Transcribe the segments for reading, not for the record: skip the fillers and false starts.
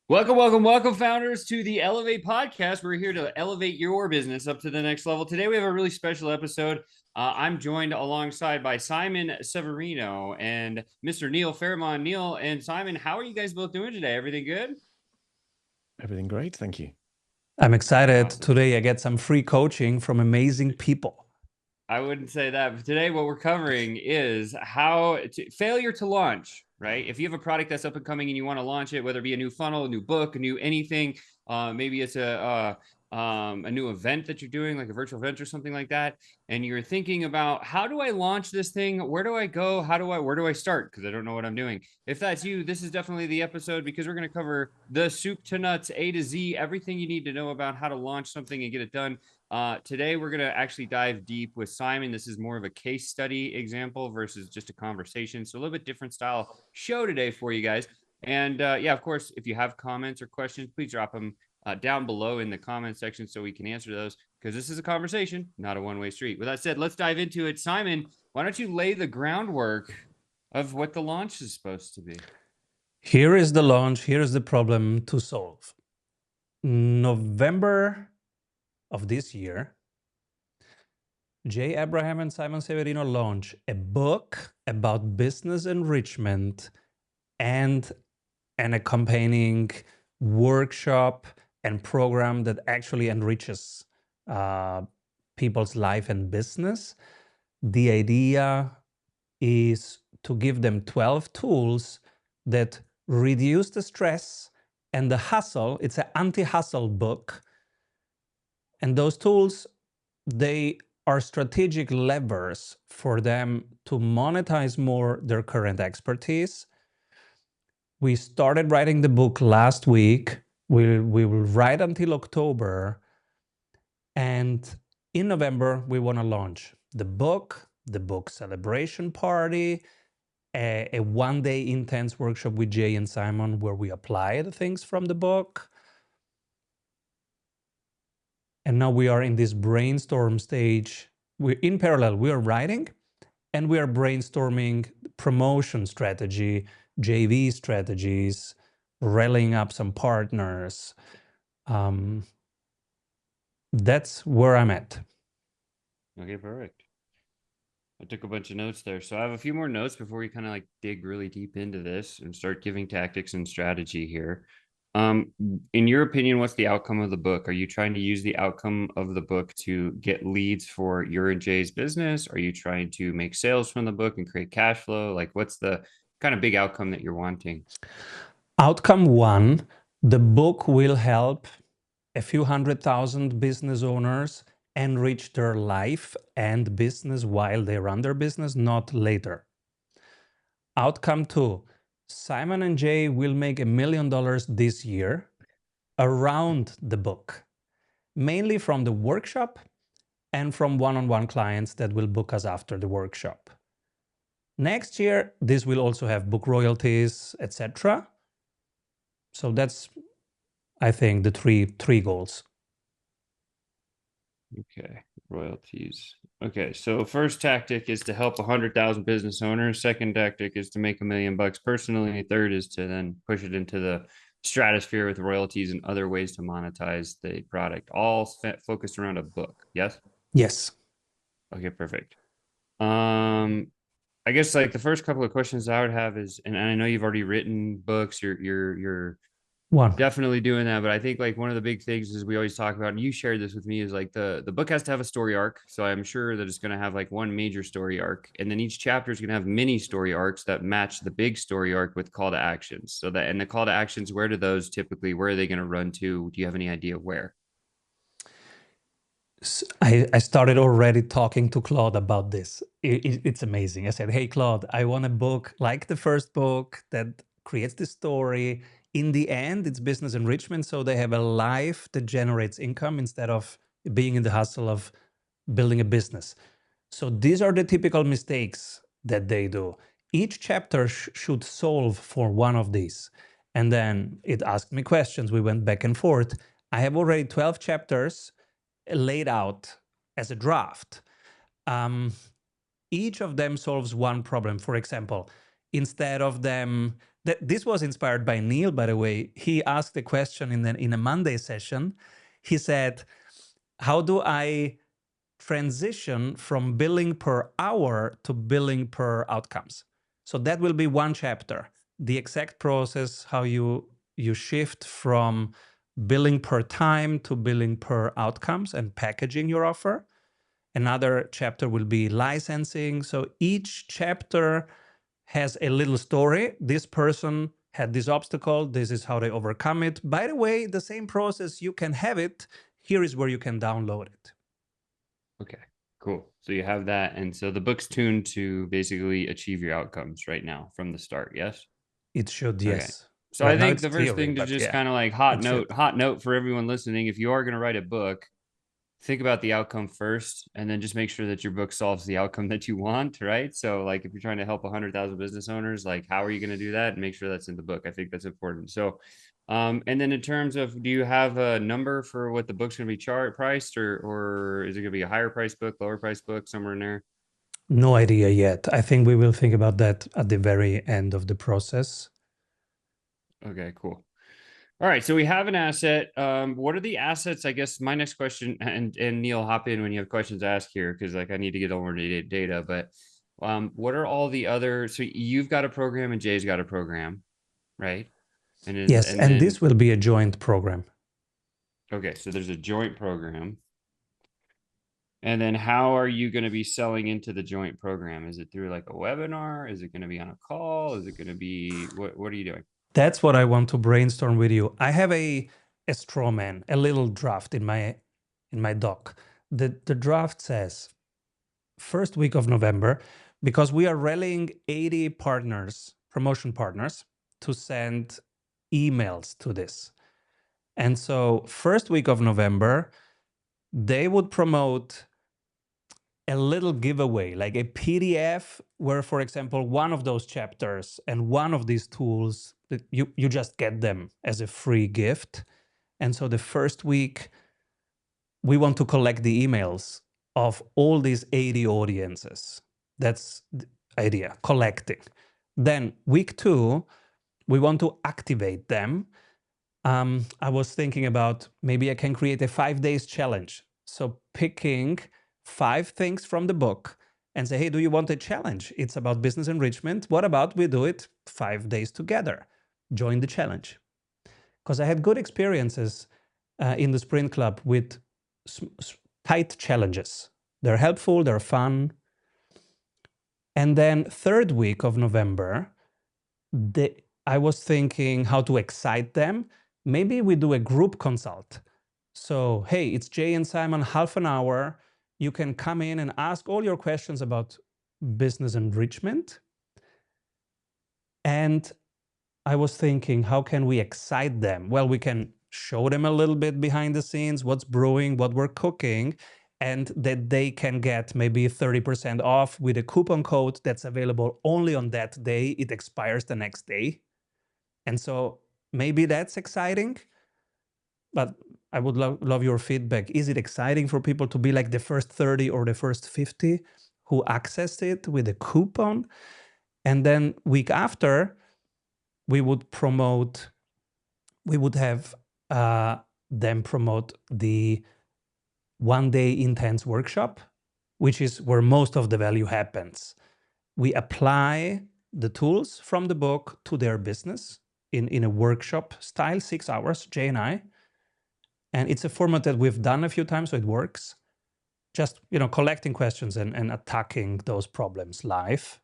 Welcome, founders, to the Elevate podcast. We're here to elevate your business up to the next level. Today, we have a really special episode. I'm joined alongside by Simon Severino and Mr. Neil Fairmont. Neil and Simon, how are you guys both doing today? Everything good? Everything great, thank you. I'm excited. Awesome. Today I get some free coaching from amazing people. I wouldn't say that, but today what we're covering is failure to launch, right? If you have a product that's up and coming and you want to launch it, whether it be a new funnel, a new book, a new anything, maybe it's a new event that you're doing, like a virtual event or something like that, and you're thinking about, how do I launch this thing? Where do I go? Where do I start? Because I don't know what I'm doing. If that's you, this is definitely the episode, because we're going to cover the soup to nuts, A to Z, everything you need to know about how to launch something and get it done. Today, we're going to actually dive deep with Simon. This is more of a case study example versus just a conversation. So a little bit different style show today for you guys. And yeah, of course, if you have comments or questions, please drop them down below in the comment section so we can answer those, because this is a conversation, not a one-way street. With that said, let's dive into it. Simon, why don't you lay the groundwork of what the launch is supposed to be? Here is the launch. Here is the problem to solve. November of this year, Jay Abraham and Simon Severino launch a book about business enrichment and an accompanying workshop and program that actually enriches people's life and business. The idea is to give them 12 tools that reduce the stress and the hustle. It's an anti-hustle book. And those tools, they are strategic levers for them to monetize more their current expertise. We started writing the book last week. We will write until October. And in November, we want to launch the book celebration party, a one-day intense workshop with Jay and Simon where we apply the things from the book. And now we are in this brainstorm stage. In parallel, we are writing and we are brainstorming promotion strategy, JV strategies, rallying up some partners. That's where I'm at. Okay, perfect. I took a bunch of notes there. So I have a few more notes before we kind of like dig really deep into this and start giving tactics and strategy here. In your opinion, what's the outcome of the book? Are you trying to use the outcome of the book to get leads for your and Jay's business? Are you trying to make sales from the book and create cash flow? Like, what's the kind of big outcome that you're wanting? Outcome one, the book will help a few 100,000 business owners enrich their life and business while they run their business, not later. Outcome two, Simon and Jay will make $1 million this year around the book, mainly from the workshop and from one-on-one clients that will book us after the workshop. Next year, this will also have book royalties, etc. So that's, I think, the three goals. Okay, royalties. Okay, so first tactic is to help 100,000 business owners. Second tactic is to make $1 million personally. Third is to then push it into the stratosphere with royalties and other ways to monetize the product, all focused around a book. Yes? Yes. Okay, perfect. I guess like the first couple of questions I would have is, and I know you've already written books, you're definitely doing that, but I think like one of the big things is we always talk about, and you shared this with me, is like the book has to have a story arc. So I'm sure that it's going to have like one major story arc, and then each chapter is going to have mini story arcs that match the big story arc with call to actions. So that, and the call to actions, where are they going to run to? Do you have any idea where? I started already talking to Claude about this. It's amazing. I said, hey, Claude, I want a book like the first book that creates the story. In the end, it's business enrichment. So they have a life that generates income instead of being in the hustle of building a business. So these are the typical mistakes that they do. Each chapter should solve for one of these. And then it asked me questions. We went back and forth. I have already 12 chapters laid out as a draft. Each of them solves one problem. For example, instead of them, this was inspired by Neil, by the way. He asked a question in a Monday session. He said, how do I transition from billing per hour to billing per outcomes? So that will be one chapter, the exact process, how you shift from billing per time to billing per outcomes and packaging your offer. Another chapter will be licensing. So each chapter has a little story. This person had this obstacle. This is how they overcome it. By the way, the same process, you can have it. Here is where you can download it. Okay, cool. So you have that. And so the book's tuned to basically achieve your outcomes right now from the start. Yes. It should, Okay. yes. So Right I now think it's the first theory, thing to but just yeah, kind of like hot note for everyone listening, if you are going to write a book, think about the outcome first, and then just make sure that your book solves the outcome that you want, right? So like if you're trying to help 100,000 business owners, like how are you going to do that? And make sure that's in the book. I think that's important. So and then in terms of, do you have a number for what the book's going to be priced, or is it going to be a higher price book, lower price book, somewhere in there? no idea yet. I think we will think about that at the very end of the process. Okay, cool. All right, so we have an asset. What are the assets? I guess my next question, and Neil, hop in when you have questions to ask here, because like I need to get all more data. But what are all the other? So you've got a program and Jay's got a program, right? Yes, and and then this will be a joint program. okay, so there's a joint program. And then how are you going to be selling into the joint program? Is it through like a webinar? Is it going to be on a call? Is it going to be what are you doing? That's what I want to brainstorm with you. I have a straw man, a little draft in my doc. The draft says first week of November, because we are rallying 80 partners, promotion partners, to send emails to this. And so first week of November, they would promote a little giveaway, like a PDF where, for example, one of those chapters and one of these tools, that you just get them as a free gift. And so the first week, we want to collect the emails of all these 80 audiences. That's the idea, collecting. Then week 2, we want to activate them. I was thinking about maybe I can create a 5 days challenge. So picking 5 things from the book and say, hey, do you want a challenge? It's about business enrichment. What about we do it 5 days together? Join the challenge. Because I had good experiences in the Sprint Club with tight challenges. They're helpful, they're fun. And then third week of November, I was thinking how to excite them. Maybe we do a group consult. So, hey, it's Jay and Simon, half an hour. You can come in and ask all your questions about business enrichment. And I was thinking, how can we excite them? Well, we can show them a little bit behind the scenes, what's brewing, what we're cooking, and that they can get maybe 30% off with a coupon code that's available only on that day. It expires the next day. And so maybe that's exciting, but I would love your feedback. Is it exciting for people to be like the first 30 or the first 50 who accessed it with a coupon? And then week after, we would have them promote the 1-day intense workshop, which is where most of the value happens. We apply the tools from the book to their business in a workshop style, 6 hours, Jay and I. And it's a format that we've done a few times, so it works. Just, collecting questions and attacking those problems live.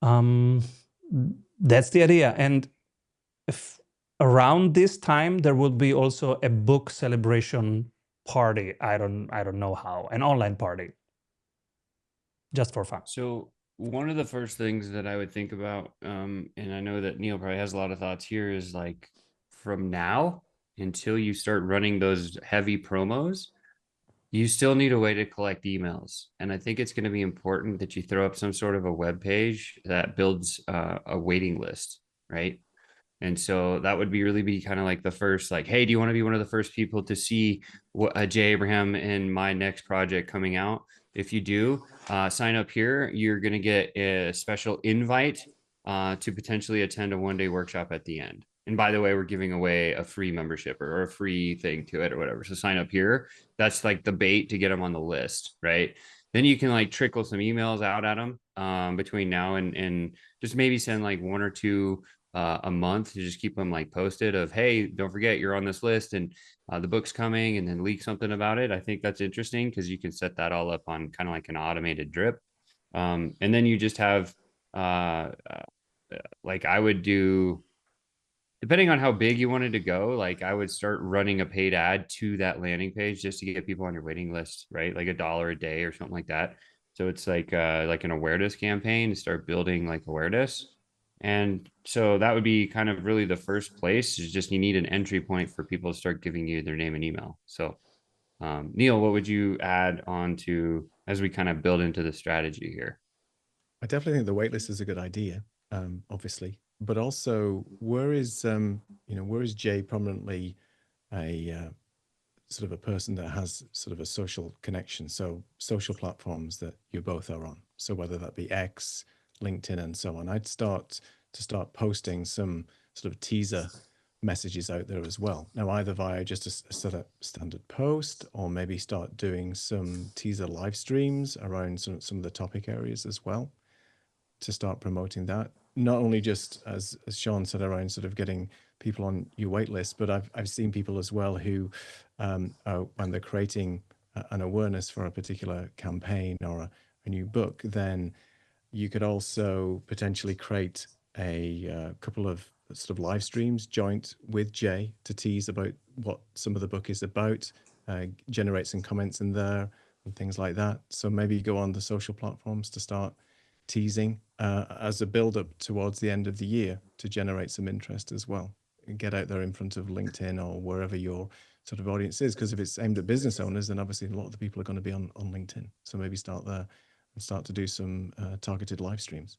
That's the idea. And if around this time, there will be also a book celebration party. I don't know how, an online party, just for fun. So one of the first things that I would think about, and I know that Neil probably has a lot of thoughts here, is like from now until you start running those heavy promos, you still need a way to collect emails. And I think it's going to be important that you throw up some sort of a web page that builds a waiting list, right? And so that would be really be kind of like the first, like, hey, do you want to be one of the first people to see what Jay Abraham and my next project coming out? If you do, sign up here. You're going to get a special invite to potentially attend a 1-day workshop at the end. And by the way, we're giving away a free membership or a free thing to it or whatever. So sign up here. That's like the bait to get them on the list, right? Then you can like trickle some emails out at them between now and just maybe send like 1 or 2 a month to just keep them like posted of, hey, don't forget you're on this list and the book's coming, and then leak something about it. I think that's interesting because you can set that all up on kind of like an automated drip. And then you just have like I would do, depending on how big you wanted to go, like I would start running a paid ad to that landing page just to get people on your waiting list, right? Like $1 a day or something like that. So it's like an awareness campaign to start building like awareness. And so that would be kind of really the first place, is just you need an entry point for people to start giving you their name and email. So Neil, what would you add on to as we kind of build into the strategy here? I definitely think the waitlist is a good idea, obviously, but also where is where is Jay prominently a sort of a person that has sort of a social connection? So social platforms that you both are on. So whether that be X, LinkedIn, and so on, I'd start posting some sort of teaser messages out there as well. Now, either via just a sort of standard post, or maybe start doing some teaser live streams around some of the topic areas as well, to start promoting that. Not only just as Sean said, around sort of getting people on your wait list, but I've seen people as well who, when they're creating an awareness for a particular campaign or a new book, then you could also potentially create a couple of sort of live streams joint with Jay to tease about what some of the book is about, generate some comments in there and things like that. So maybe go on the social platforms to start teasing as a build up towards the end of the year to generate some interest as well, and get out there in front of LinkedIn or wherever your sort of audience is. Because if it's aimed at business owners, then obviously a lot of the people are going to be on LinkedIn. So maybe start there and start to do some targeted live streams.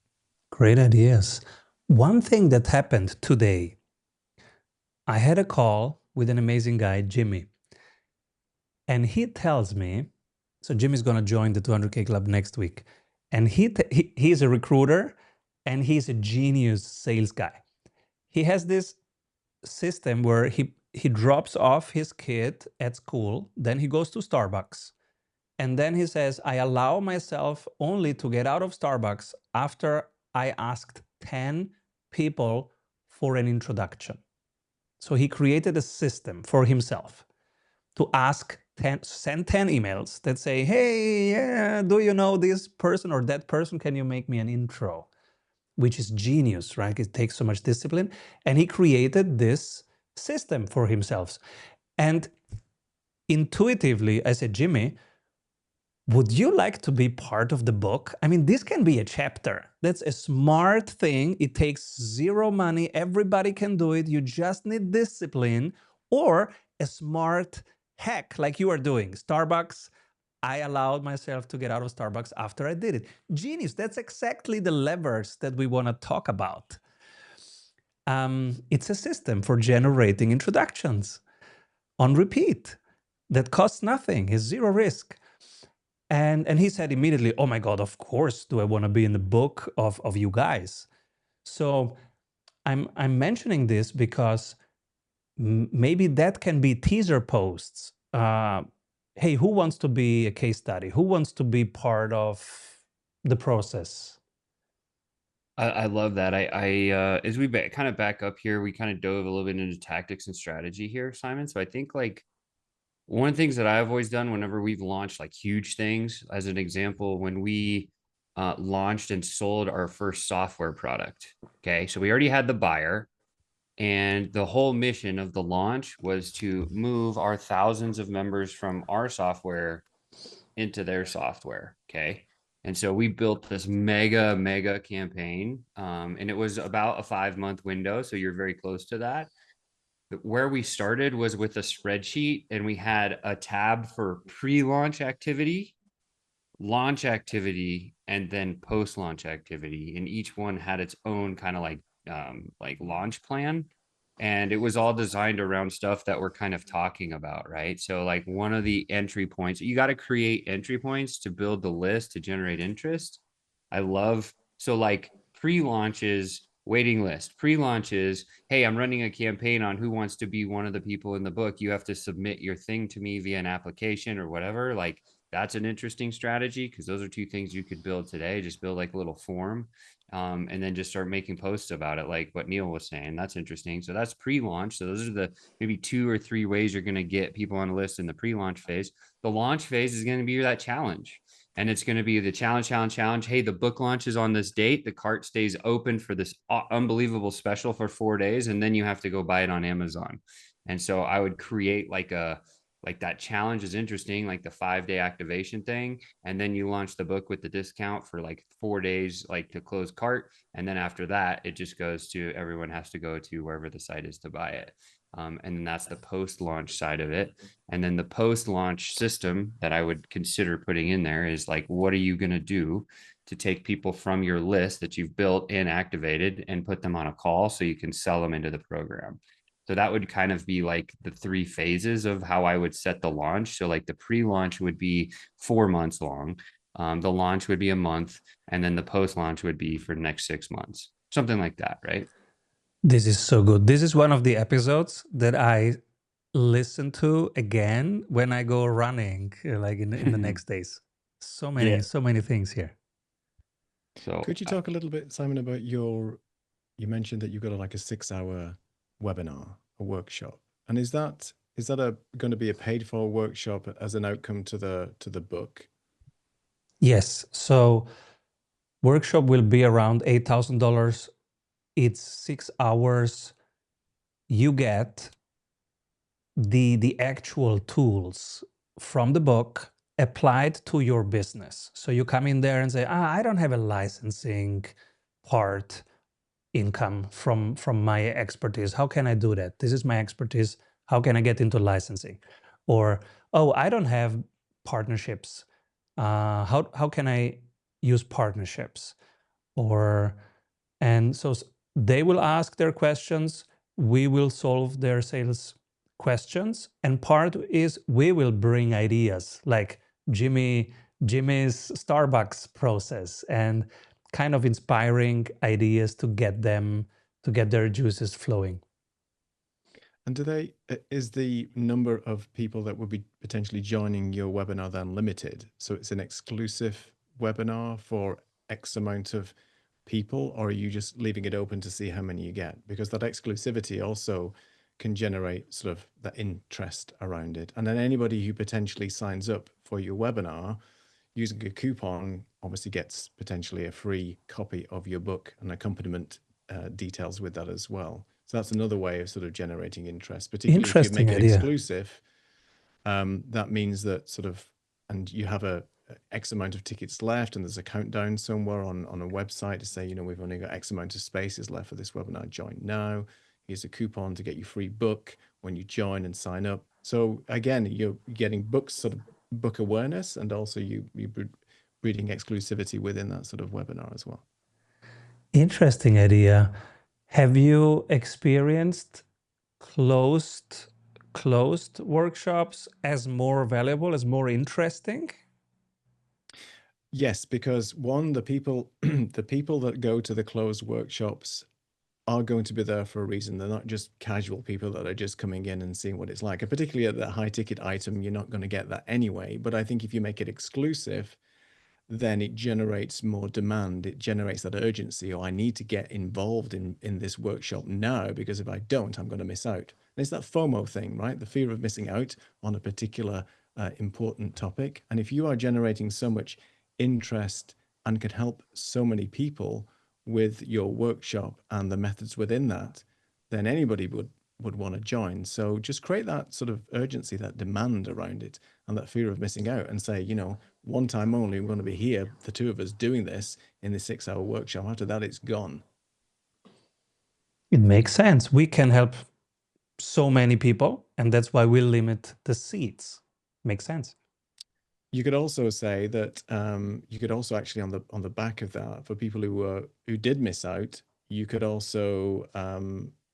Great ideas. One thing that happened today, I had a call with an amazing guy, Jimmy, and he tells me, so Jimmy's going to join the 200K Club next week, and he's a recruiter and he's a genius sales guy. He has this system where he drops off his kid at school, then he goes to Starbucks, and then he says, I allow myself only to get out of Starbucks after I asked 10 people for an introduction. So he created a system for himself to send 10 emails that say, hey, yeah, do you know this person or that person? Can you make me an intro? Which is genius, right? It takes so much discipline. And he created this system for himself. And intuitively, I said, Jimmy, would you like to be part of the book? I mean, this can be a chapter. That's a smart thing. It takes zero money. Everybody can do it. You just need discipline, or a smart hack like you are doing. Starbucks, I allowed myself to get out of Starbucks after I did it. Genius. That's exactly the levers that we want to talk about. It's a system for generating introductions on repeat that costs nothing, is zero risk. And he said immediately, oh my God, of course, do I want to be in the book of you guys? So I'm mentioning this because maybe that can be teaser posts. Hey, who wants to be a case study? Who wants to be part of the process? I love that. As we kind of back up here, we kind of dove a little bit into tactics and strategy here, Simon. So I think like one of the things that I've always done whenever we've launched like huge things, as an example, when we launched and sold our first software product. Okay. So we already had the buyer, and the whole mission of the launch was to move our thousands of members from our software into their software. Okay. And so we built this mega campaign. And it was about a 5-month window. So you're very close to that. Where we started was with a spreadsheet, and we had a tab for pre-launch activity, launch activity, and then post-launch activity. And each one had its own kind of like like launch plan, and it was all designed around stuff that we're kind of talking about, right? So like one of the entry points, you got to create entry points to build the list to generate interest. I love, so like pre-launches, waiting list, pre-launches, hey, I'm running a campaign on who wants to be one of the people in the book. You have to submit your thing to me via an application or whatever. Like that's an interesting strategy, because those are two things you could build today. Just build like a little form, and then just start making posts about it, like what Neil was saying. That's interesting. So that's pre-launch. So those are the maybe 2 or 3 ways you're going to get people on a list in the pre-launch phase. The launch phase is going to be that challenge. And it's going to be the challenge. Hey, the book launch is on this date. The cart stays open for this unbelievable special for 4 days, and then you have to go buy it on Amazon. And so I would create like that challenge is interesting, like the 5-day activation thing. And then you launch the book with the discount for like 4 days, like to close cart. And then after that, it just goes to everyone has to go to wherever the site is to buy it. And then that's the post-launch side of it. And then the post-launch system that I would consider putting in there is like, what are you going to do to take people from your list that you've built and activated and put them on a call so you can sell them into the program? So that would kind of be like the 3 phases of how I would set the launch. So like the pre-launch would be 4 months long. The launch would be a month, and then the post-launch would be for the next 6 months, something like that, right? This is so good. This is one of the episodes that I listen to again when I go running, like in the next days. So Yeah. many things here. So Could you talk a little bit, Simon, about you mentioned that you've got like a 6-hour webinar, a workshop. And is that going to be a paid for workshop as an outcome to the book? Yes. So workshop will be around $8,000. It's 6 hours. You get the actual tools from the book applied to your business. So you come in there and say, I don't have a licensing part income from my expertise. How can I do that? This is my expertise. How can I get into licensing? Or, oh, I don't have partnerships. How can I use partnerships? Or, and so they will ask their questions. We will solve their sales questions, and part is we will bring ideas like Jimmy's Starbucks process, and kind of inspiring ideas to get their juices flowing. And is the number of people that would be potentially joining your webinar then limited? So it's an exclusive webinar for X amount of people, or are you just leaving it open to see how many you get? Because that exclusivity also can generate sort of that interest around it. And then anybody who potentially signs up for your webinar using a coupon obviously gets potentially a free copy of your book and accompaniment details with that as well. So that's another way of sort of generating interest, particularly if you make it exclusive. That means that sort of, and you have a X amount of tickets left, and there's a countdown somewhere on a website to say, we've only got X amount of spaces left for this webinar. Join now. Here's a coupon to get you free book when you join and sign up. So again, you're getting books, sort of book awareness, and also you breeding exclusivity within that sort of webinar as well. Interesting idea. Have you experienced closed workshops as more valuable, as more interesting? Yes, because one, the people that go to the closed workshops are going to be there for a reason. They're not just casual people that are just coming in and seeing what it's like. And particularly at that high ticket item, you're not going to get that anyway. But I think if you make it exclusive, then it generates more demand. It generates that urgency. I need to get involved in this workshop now, because if I don't, I'm going to miss out. And it's that FOMO thing, right? The fear of missing out on a particular important topic. And if you are generating so much interest and can help so many people with your workshop and the methods within that, then anybody would want to join. So just create that sort of urgency, that demand around it, and that fear of missing out, and say, one time only, we're going to be here, the two of us doing this in the 6-hour workshop. After that, it's gone. It makes sense. We can help so many people, and that's why we limit the seats. Makes sense. You could also say that you could also actually on the back of that, for people who did miss out, you could also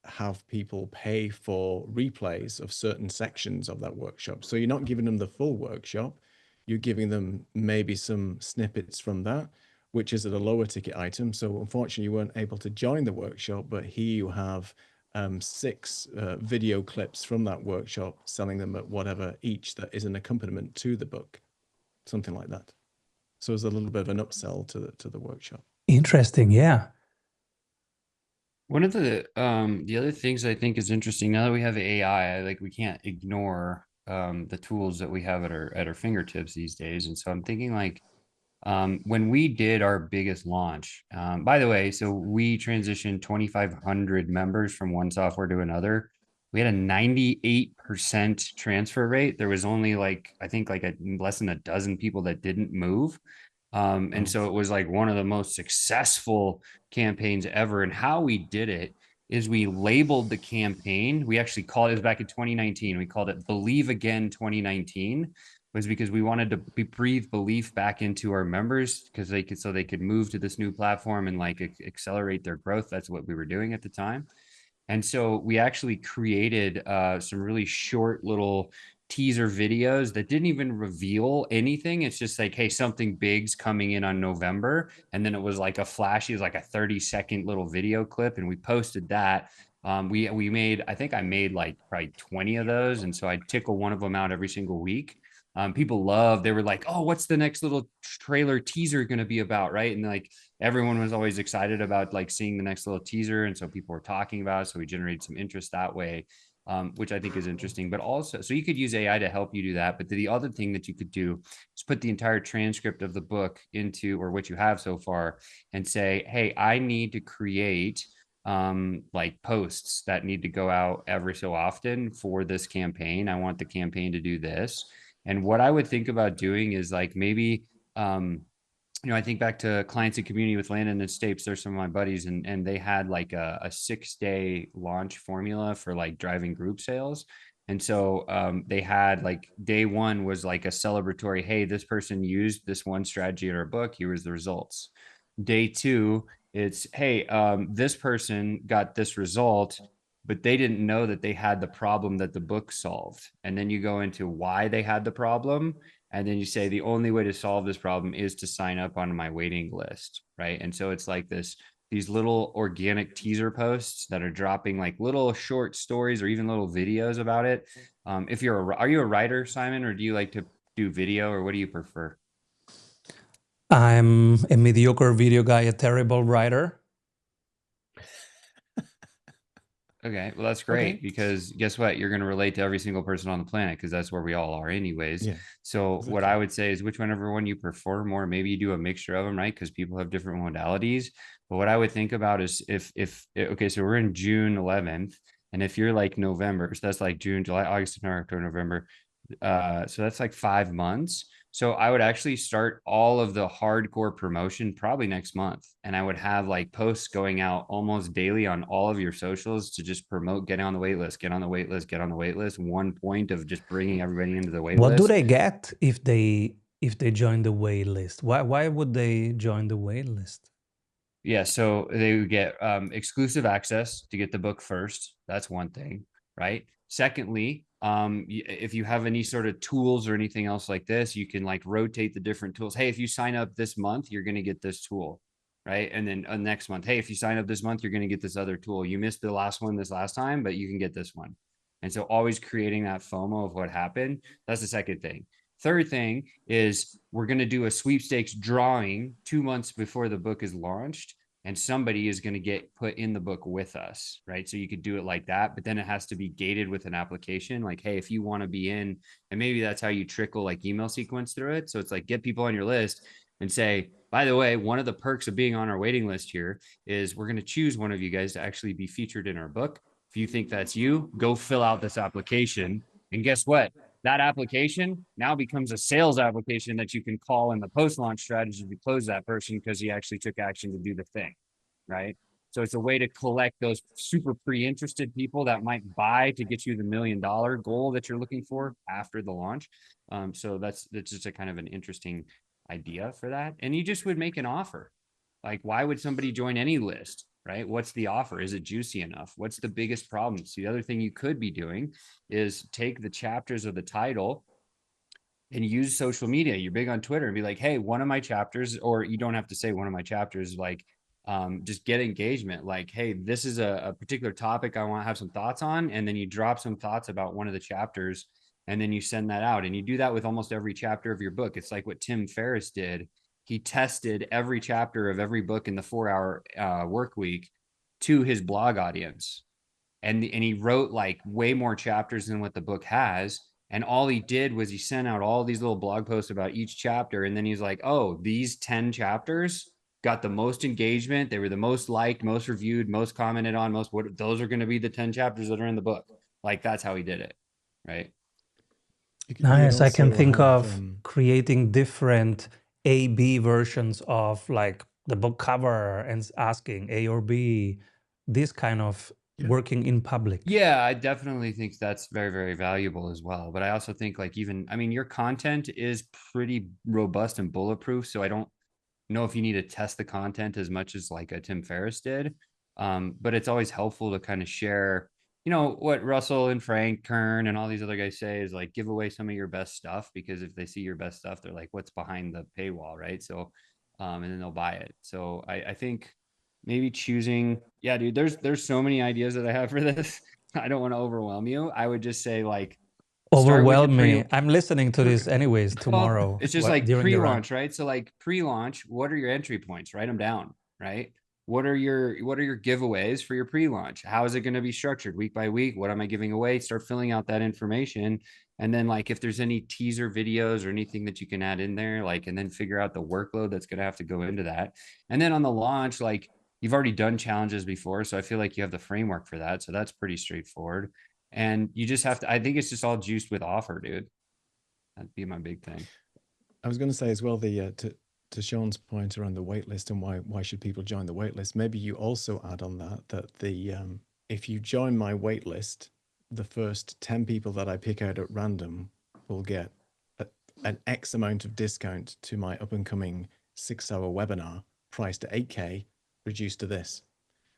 have people pay for replays of certain sections of that workshop. So you're not giving them the full workshop, you're giving them maybe some snippets from that, which is at a lower ticket item. So unfortunately, you weren't able to join the workshop, but here you have 6 video clips from that workshop, selling them at whatever each that is an accompaniment to the book, something like that. So it's a little bit of an upsell to the workshop. Interesting, yeah. One of the other things I think is interesting now that we have AI, like we can't ignore the tools that we have at our fingertips these days. And so I'm thinking like when we did our biggest launch, by the way, so we transitioned 2,500 members from one software to another. We had a 98% transfer rate. There was only like, I think like less than a dozen people that didn't move. And so it was like one of the most successful campaigns ever. And how we did it is we labeled the campaign. We actually called it was back in 2019. We called it Believe Again 2019, was because we wanted to breathe belief back into our members because they could move to this new platform and like accelerate their growth. That's what we were doing at the time. And so we actually created some really short little teaser videos that didn't even reveal anything. It's just like, hey, something big's coming in on November. And then it was like a flashy, it was like a 30-second little video clip. And we posted that. We made, I think I made like probably 20 of those. And so I tickle one of them out every single week. People they were like, oh, what's the next little trailer teaser going to be about? Right. And like, everyone was always excited about like seeing the next little teaser. And so people were talking about it. So we generated some interest that way, which I think is interesting. But also, so you could use AI to help you do that. But the other thing that you could do is put the entire transcript of the book into, or what you have so far, and say, hey, I need to create like posts that need to go out every so often for this campaign. I want the campaign to do this. And what I would think about doing is like maybe I think back to clients and community with Landon and Stapes. They're some of my buddies, and they had like a 6-day launch formula for like driving group sales. And so they had like day one was like a celebratory, hey, this person used this one strategy in our book. Here was the results. Day two, it's, hey, this person got this result, but they didn't know that they had the problem that the book solved. And then you go into why they had the problem. And then you say, the only way to solve this problem is to sign up on my waiting list. Right. And so it's like these little organic teaser posts that are dropping like little short stories or even little videos about it. If are you a writer, Simon, or do you like to do video, or what do you prefer? I'm a mediocre video guy, a terrible writer. Okay, well, that's great because guess what? You're going to relate to every single person on the planet because that's where we all are, anyways. Yeah, so, exactly. what I would say is whichever one you prefer more. Maybe you do a mixture of them, right? Because people have different modalities. But what I would think about is if okay, so we're in June 11th, and if you're like November, so that's like June, July, August, September, October, November. So that's like 5 months. So I would actually start all of the hardcore promotion probably next month. And I would have like posts going out almost daily on all of your socials to just promote, get on the wait list, get on the wait list, get on the wait list. One point of just bringing everybody into the wait What list. do they get if they join the wait list? Why would they join the wait list? Yeah, so they would get exclusive access to get the book first. That's one thing, right? Secondly, if you have any sort of tools or anything else like this, you can like rotate the different tools. Hey, if you sign up this month, you're going to get this tool, right? And then next month, hey, if you sign up this month, you're going to get this other tool. You missed the last one this last time, but you can get this one. And so always creating that FOMO of what happened. That's the second thing. Third thing is we're going to do a sweepstakes drawing 2 months before the book is launched, and somebody is going to get put in the book with us, right? So you could do it like that, but then it has to be gated with an application. Like, hey, if you want to be in, and maybe that's how you trickle like email sequence through it. So it's like get people on your list and say, by the way, one of the perks of being on our waiting list here is we're going to choose one of you guys to actually be featured in our book. If you think that's you, go fill out this application. And guess what? That application now becomes a sales application that you can call in the post-launch strategy to close that person because he actually took action to do the thing, right? So it's a way to collect those super pre-interested people that might buy to get you the $1 million goal that you're looking for after the launch. So that's just a kind of an interesting idea for that. And you just would make an offer. Like, why would somebody join any list, right? What's the offer? Is it juicy enough? What's the biggest problem? So the other thing you could be doing is take the chapters of the title and use social media. You're big on Twitter and be like, hey, one of my chapters, or you don't have to say one of my chapters, like just get engagement. Like, hey, this is a particular topic I want to have some thoughts on. And then you drop some thoughts about one of the chapters and then you send that out. And you do that with almost every chapter of your book. It's like what Tim Ferriss did. He tested every chapter of every book in the 4-hour work week to his blog audience. And he wrote like way more chapters than what the book has, and all he did was he sent out all these little blog posts about each chapter, and then he's like, oh, these 10 chapters got the most engagement, they were the most liked, most reviewed, most commented on, most, what, those are going to be the 10 chapters that are in the book. Like, that's how he did it, right? You could Nice. I can also think have of creating different A/B versions of like the book cover and asking A or B, this kind of working in public. Yeah, I definitely think that's very, very valuable as well. But I also think, like, even, I mean, your content is pretty robust and bulletproof. So I don't know if you need to test the content as much as like a Tim Ferriss did. But it's always helpful to kind of share, you know, what Russell and Frank Kern and all these other guys say is like, give away some of your best stuff, because if they see your best stuff, they're like, what's behind the paywall, right? So, and then they'll buy it. So I think maybe choosing, yeah, dude, there's so many ideas that I have for this. I don't want to overwhelm you. I would just say, like, start with your Overwhelm me. I'm listening to this anyways well, tomorrow. it's just like during the run. pre-launch, right? So like pre-launch, what are your entry points? Write them down, right? What are your giveaways for your pre-launch? How is it going to be structured week by week? What am I giving away? Start filling out that information. And then, like, if there's any teaser videos or anything that you can add in there, like, and then figure out the workload that's going to have to go into that. And then on the launch, like, you've already done challenges before, so I feel like you have the framework for that. So that's pretty straightforward. And you just have to, I think it's just all juiced with offer, dude. That'd be my big thing. I was going to say as well, the to Sean's point around the waitlist and why should people join the waitlist? Maybe you also add on that the if you join my waitlist, the first 10 people that I pick out at random will get an X amount of discount to my up and coming 6-hour webinar priced at 8K, reduced to this.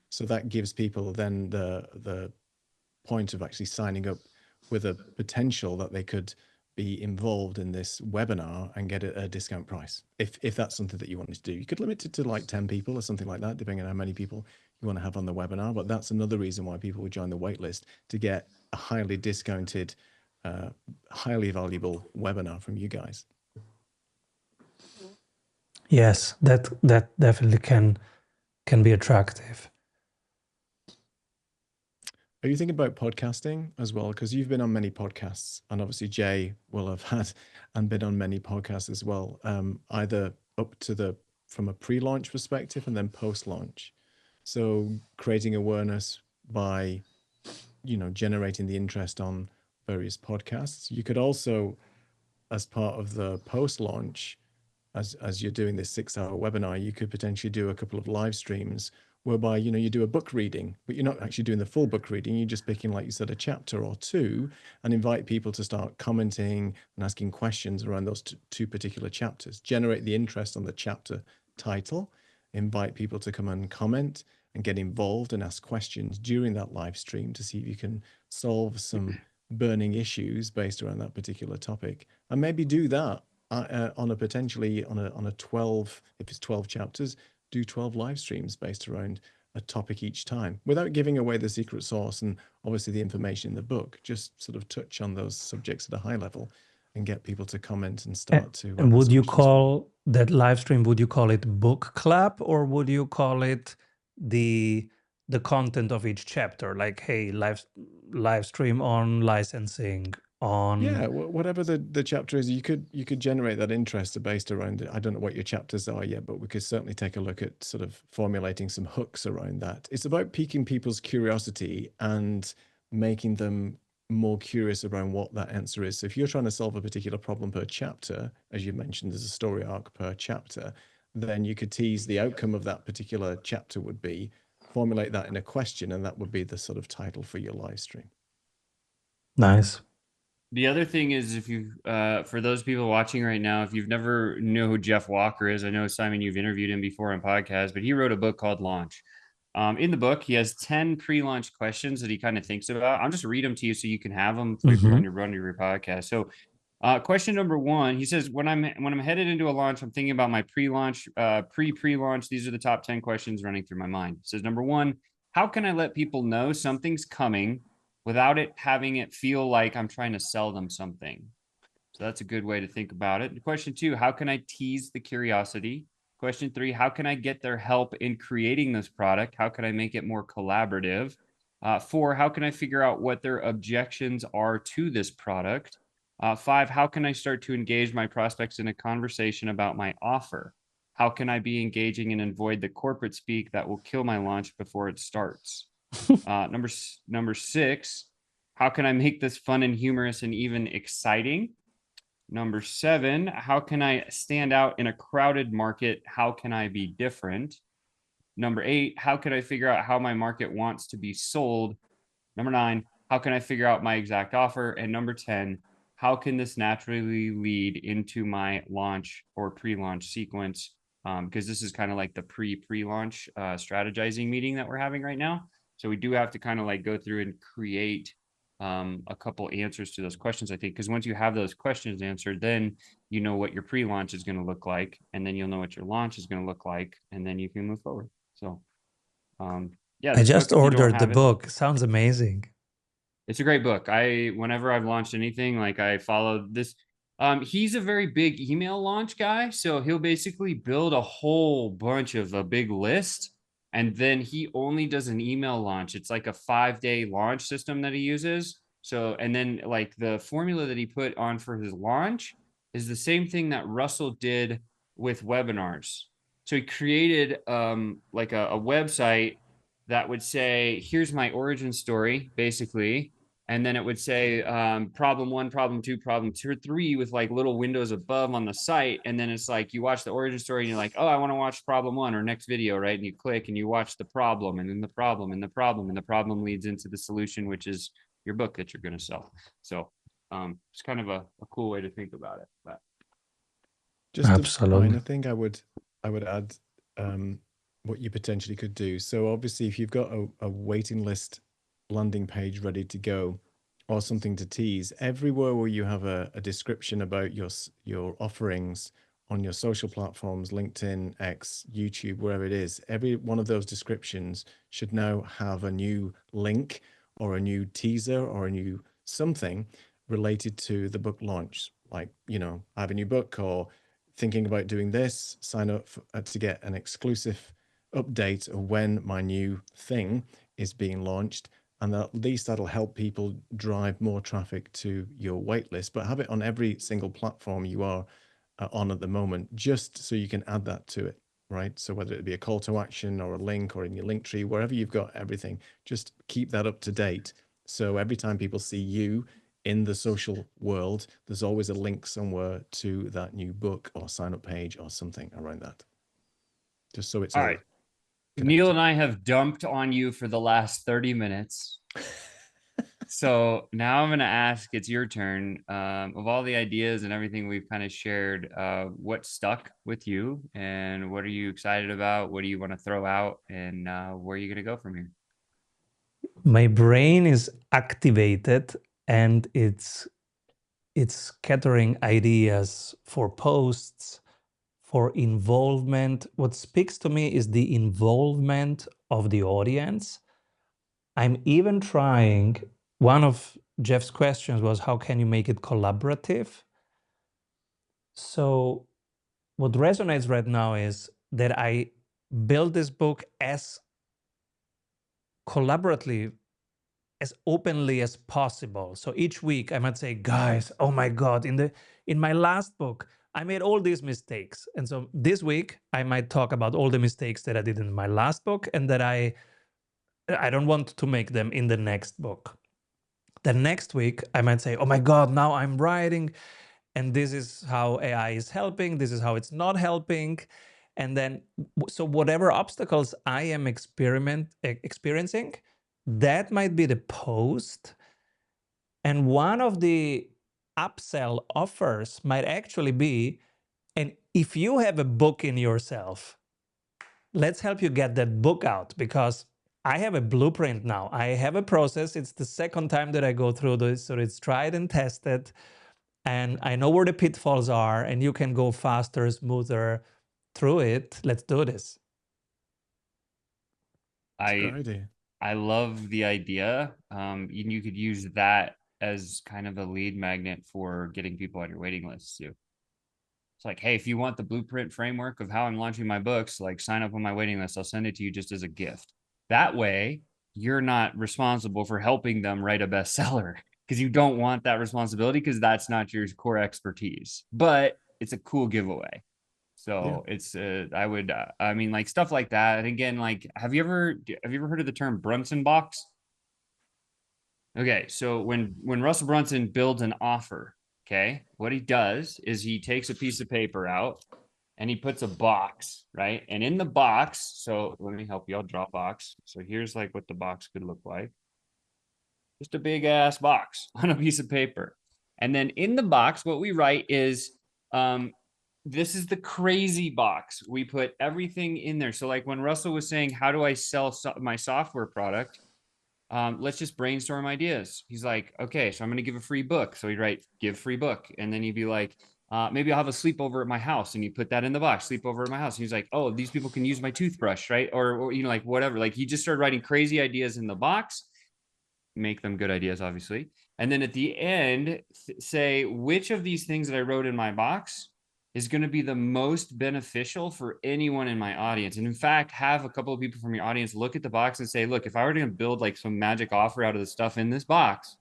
So that gives people then the point of actually signing up with a potential that they could be involved in this webinar and get a discount price. If that's something that you wanted to do, you could limit it to like 10 people or something like that, depending on how many people you want to have on the webinar. But that's another reason why people would join the waitlist, to get a highly discounted, highly valuable webinar from you guys. Yes, that definitely can be attractive. Are you thinking about podcasting as well? Because you've been on many podcasts, and obviously Jay will have had and been on many podcasts as well, either up to from a pre-launch perspective and then post-launch. So creating awareness by, generating the interest on various podcasts. You could also, as part of the post-launch, as you're doing this 6-hour webinar, you could potentially do a couple of live streams whereby, you do a book reading, but you're not actually doing the full book reading. You're just picking, like you said, a chapter or two, and invite people to start commenting and asking questions around those two particular chapters. Generate the interest on the chapter title, invite people to come and comment and get involved and ask questions during that live stream to see if you can solve some burning issues based around that particular topic. And maybe do that on a potentially on a 12, if it's 12 chapters, do 12 live streams based around a topic each time, without giving away the secret sauce and obviously the information in the book. Just sort of touch on those subjects at a high level and get people to comment and start to. And would you call that live stream, would you call it book club, or would you call it the content of each chapter? Like, hey, live stream on licensing, on whatever the chapter is, you could generate that interest based around it. I don't know what your chapters are yet, but we could certainly take a look at sort of formulating some hooks around that. It's about piquing people's curiosity and making them more curious around what that answer is. So if you're trying to solve a particular problem per chapter, as you mentioned, there's a story arc per chapter, then you could tease the outcome of that particular chapter would be, formulate that in a question, and that would be the sort of title for your live stream. Nice. The other thing is, if you, for those people watching right now, if you've never know who Jeff Walker is, I know, Simon, you've interviewed him before on podcasts, but he wrote a book called Launch. In the book, he has 10 pre-launch questions that he kind of thinks about. I'll just read them to you so you can have them if you're on your run to your podcast. So, question number one, he says, when I'm headed into a launch, I'm thinking about my pre-launch, pre-launch. These are the top 10 questions running through my mind. It says, number one, how can I let people know something's coming without it having it feel like I'm trying to sell them something? So that's a good way to think about it. Question two, how can I tease the curiosity? Question three, how can I get their help in creating this product? How can I make it more collaborative? Four, how can I figure out what their objections are to this product? Five, how can I start to engage my prospects in a conversation about my offer? How can I be engaging and avoid the corporate speak that will kill my launch before it starts? Number six, how can I make this fun and humorous and even exciting? Number seven, how can I stand out in a crowded market? How can I be different? Number eight, how can I figure out how my market wants to be sold? Number nine, how can I figure out my exact offer? And number 10, how can this naturally lead into my launch or pre-launch sequence? Because this is kind of like the pre-launch strategizing meeting that we're having right now. So we do have to kind of like go through and create a couple answers to those questions, I think, because once you have those questions answered, then you know what your pre-launch is going to look like, and then you'll know what your launch is going to look like, and then you can move forward. So, yeah, I this just book, if you don't ordered the have it, book. Sounds amazing. it's a great book. Whenever I've launched anything, like I follow this. He's a very big email launch guy, so he'll basically build a whole bunch of a big list, and then he only does an email launch. It's like a 5-day launch system that he uses. So, and then like the formula that he put on for his launch is the same thing that Russell did with webinars. So he created like a website that would say, here's my origin story, basically. And then it would say problem one, problem two, problem two, three, with like little windows above on the site. And then it's like you watch the origin story and you're like, oh, I want to watch problem one or next video, right? And you click and you watch the problem, and then the problem and the problem, and the problem leads into the solution, which is your book that you're going to sell. So it's kind of a cool way to think about it. But Just a Absolutely. minor thing I would add, what you potentially could do. So obviously, if you've got a waiting list landing page ready to go, or something to tease, everywhere where you have a description about your offerings on your social platforms, LinkedIn, X, YouTube, wherever it is, every one of those descriptions should now have a new link or a new teaser or a new something related to the book launch. Like, I have a new book, or thinking about doing this, sign up to get an exclusive update of when my new thing is being launched. And at least that'll help people drive more traffic to your waitlist, but have it on every single platform you are on at the moment, just so you can add that to it, right? So whether it be a call to action or a link or in your link tree, wherever you've got everything, just keep that up to date. So every time people see you in the social world, there's always a link somewhere to that new book or sign up page or something around that. Just so it's all all right. connected. Neil and I have dumped on you for the last 30 minutes. So now I'm going to ask, it's your turn. Of all the ideas and everything we've kind of shared, what stuck with you, and what are you excited about? What do you want to throw out, and where are you going to go from here? My brain is activated and it's scattering ideas for posts, for involvement. What speaks to me is the involvement of the audience. I'm even trying, one of Jeff's questions was, how can you make it collaborative? So what resonates right now is that I build this book as collaboratively, as openly as possible. So each week I might say, guys, oh my God, in my last book, I made all these mistakes. And so this week I might talk about all the mistakes that I did in my last book and that I don't want to make them in the next book. The next week I might say, oh my God, now I'm writing and this is how AI is helping, this is how it's not helping. And then, so whatever obstacles I am experiencing, that might be the post. And one of the upsell offers might actually be, and if you have a book in yourself, let's help you get that book out, because I have a blueprint now. I have a process. It's the second time that I go through this, so it's tried and tested, and I know where the pitfalls are, and you can go faster, smoother through it. Let's do this. It's a great idea. I love the idea. You could use that as kind of a lead magnet for getting people on your waiting list too. It's like, hey, if you want the blueprint framework of how I'm launching my books, like sign up on my waiting list. I'll send it to you just as a gift. That way, you're not responsible for helping them write a bestseller because you don't want that responsibility because that's not your core expertise. But it's a cool giveaway. So Yeah. it's I mean, like stuff like that. And again, like have you ever heard of the term Brunson box? Okay, so when Russell Brunson builds an offer, okay, what he does is he takes a piece of paper out and he puts a box, right? And in the box, so let me help you. I'll draw a box. So here's like what the box could look like. Just a big ass box on a piece of paper. And then in the box, what we write is this is the crazy box. We put everything in there. So like when Russell was saying, how do I sell my software product? Let's just brainstorm ideas. He's like, okay, so I'm going to give a free book. So he'd write, give free book. And then he'd be like, maybe I'll have a sleepover at my house. And you put that in the box, sleepover at my house. And he's like, oh, these people can use my toothbrush, right? Or, you know, like whatever. Like he just started writing crazy ideas in the box, make them good ideas, obviously. And then at the end, say which of these things that I wrote in my box is going to be the most beneficial for anyone in my audience. And in fact, have a couple of people from your audience look at the box and say, look, if I were to build like some magic offer out of the stuff in this box,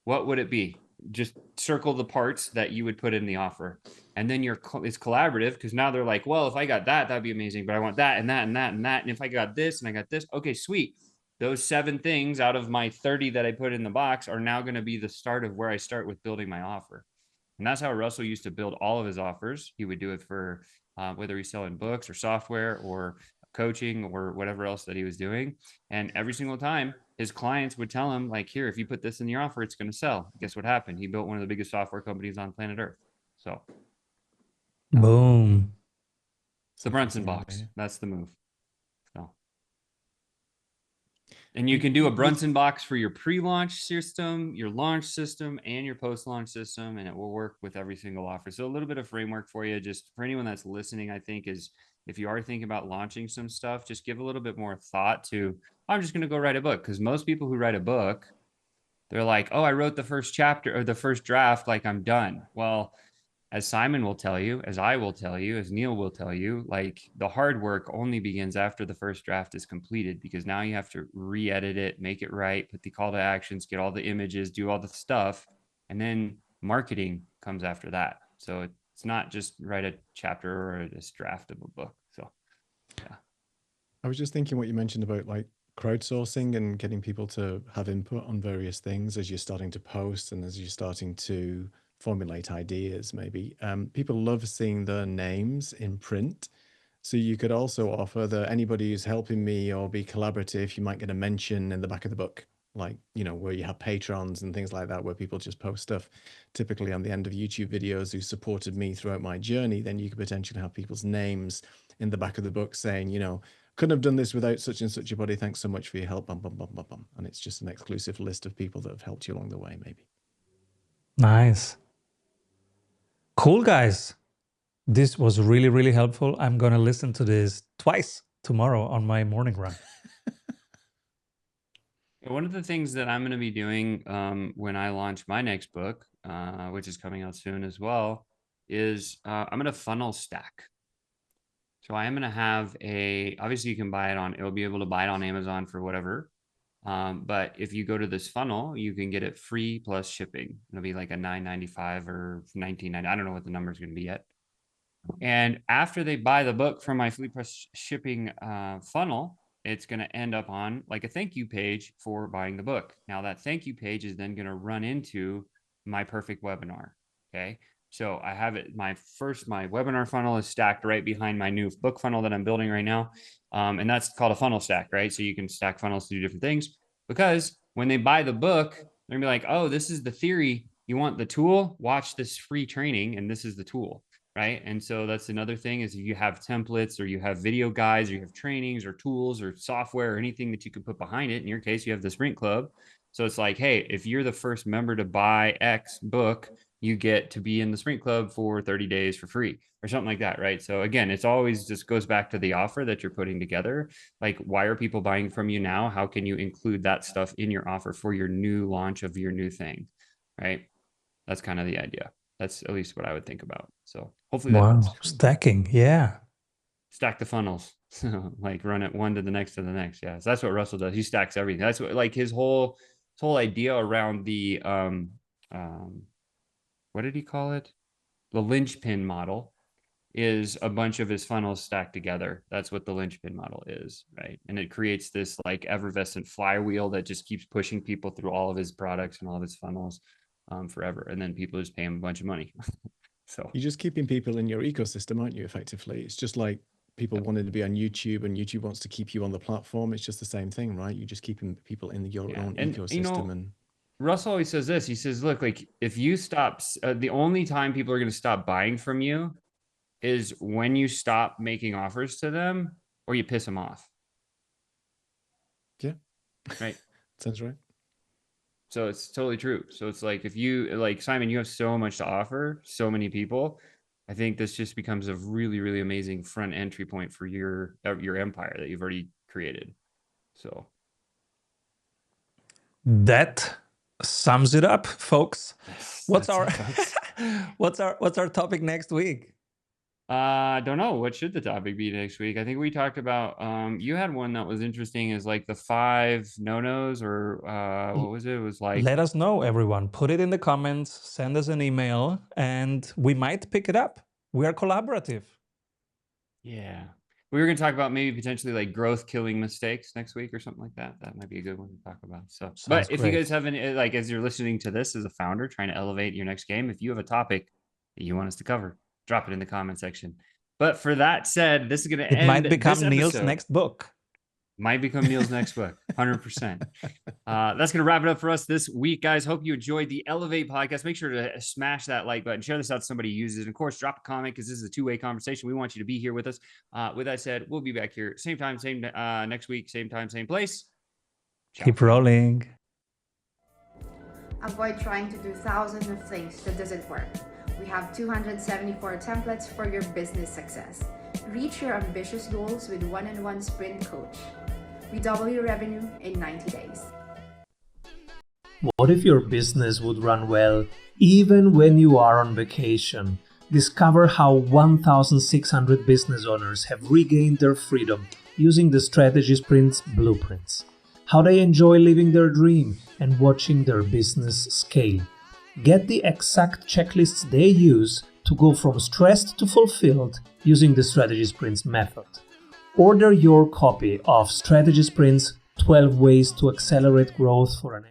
what would it be? Just circle the parts that you would put in the offer. And then it's collaborative because now they're like, well, if I got that, that'd be amazing. But I want that and that and that and that. And if I got this and I got this, okay, sweet. Those 7 things out of my 30 that I put in the box are now going to be the start of where I start with building my offer. And that's how Russell used to build all of his offers. He would do it for whether he's selling books or software or coaching or whatever else that he was doing. And every single time his clients would tell him, like, here, if you put this in your offer, it's going to sell. Guess what happened? He built one of the biggest software companies on planet Earth. So boom. It's the Brunson box. That's the move. So. And you can do a Brunson box for your pre-launch system, your launch system, and your post-launch system, and it will work with every single offer. So a little bit of framework for you, just for anyone that's listening, I think is if you are thinking about launching some stuff, just give a little bit more thought to, I'm just going to go write a book. Because most people who write a book, they're like, oh, I wrote the first chapter or the first draft, like I'm done. Well, as Simon will tell you, as I will tell you, as Neil will tell you, like the hard work only begins after the first draft is completed, because now you have to re-edit it, make it right, put the call to actions, get all the images, do all the stuff, and then marketing comes after that. So it's not just write a chapter or a draft of a book. So yeah. I was just thinking what you mentioned about like crowdsourcing and getting people to have input on various things as you're starting to post and as you're starting to formulate ideas. Maybe people love seeing their names in print, so you could also offer that anybody who's helping me or be collaborative, you might get a mention in the back of the book, like, you know, where you have patrons and things like that, where people just post stuff typically on the end of YouTube videos who supported me throughout my journey. Then you could potentially have people's names in the back of the book saying, you know, couldn't have done this without such and such a body. Thanks so much for your help. Bum, bum, bum, bum, bum. And it's just an exclusive list of people that have helped you along the way, maybe. Nice. Cool, guys. This was really, really helpful. I'm going to listen to this twice tomorrow on my morning run. One of the things that I'm going to be doing when I launch my next book, which is coming out soon as well, is I'm going to funnel stack. So I am going to have obviously you can buy it it'll be able to buy it on Amazon for whatever. But if you go to this funnel, you can get it free plus shipping. It'll be like a $9.95 or $19.90. I don't know what the number is going to be yet. And after they buy the book from my free plus shipping funnel, it's going to end up on like a thank you page for buying the book. Now that thank you page is then going to run into my perfect webinar. Okay. So I have it, my webinar funnel is stacked right behind my new book funnel that I'm building right now. And that's called a funnel stack, right? So you can stack funnels to do different things, because when they buy the book, they're gonna be like, oh, this is the theory. You want the tool, watch this free training, and this is the tool, right? And so that's another thing is if you have templates or you have video guides or you have trainings or tools or software or anything that you can put behind it. In your case, you have the Sprint Club. So it's like, hey, if you're the first member to buy X book, you get to be in the Sprint Club for 30 days for free or something like that, right? So again, it's always just goes back to the offer that you're putting together. Like, why are people buying from you now? How can you include that stuff in your offer for your new launch of your new thing, right? That's kind of the idea. That's at least what I would think about. So hopefully that helps. Stacking, yeah. Stack the funnels. Like run it one to the next to the next. Yeah. So that's what Russell does. He stacks everything. That's what like his whole idea around the what did he call it? The linchpin model is a bunch of his funnels stacked together. That's what the linchpin model is, right? And it creates this like effervescent flywheel that just keeps pushing people through all of his products and all of his funnels forever. And then people just pay him a bunch of money. So you're just keeping people in your ecosystem, aren't you? Effectively, it's just like people wanted to be on YouTube, and YouTube wants to keep you on the platform. It's just the same thing, right? You're just keeping people in your own ecosystem. You know, Russell always says this. He says, "Look, like if you stop, the only time people are going to stop buying from you is when you stop making offers to them or you piss them off." Yeah, right. Sounds right. So it's totally true. So it's like, if you like Simon, you have so much to offer, so many people. I think this just becomes a really, really amazing front entry point for your empire that you've already created. So that sums it up, folks. What's our topic next week? Don't know. What should the topic be next week? I think we talked about you had one that was interesting, is like the 5 no-nos, or what was it? It was like, let us know, everyone. Put it in the comments, send us an email, and we might pick it up. We are collaborative. Yeah. We were going to talk about maybe potentially like growth killing mistakes next week or something like that. That might be a good one to talk about. So, but if you guys have any, like, as you're listening to this as a founder trying to elevate your next game, if you have a topic that you want us to cover, drop it in the comment section. But for that said, this is going to end. It might become Neil's next book. Might become Neil's next book, 100%. That's going to wrap it up for us this week, guys. Hope you enjoyed the Elevate podcast. Make sure to smash that like button, share this out to somebody who uses it. And of course, drop a comment, because this is a two-way conversation. We want you to be here with us. With that said, we'll be back here same time, same next week, same time, same place. Ciao. Keep rolling. Avoid trying to do thousands of things that doesn't work. We have 274 templates for your business success. Reach your ambitious goals with one-on-one sprint coach. We double your revenue in 90 days. What if your business would run well even when you are on vacation? Discover how 1,600 business owners have regained their freedom using the Strategy Sprints blueprints. How they enjoy living their dream and watching their business scale. Get the exact checklists they use to go from stressed to fulfilled using the Strategy Sprints method. Order your copy of Strategy Sprints 12 Ways to Accelerate Growth for an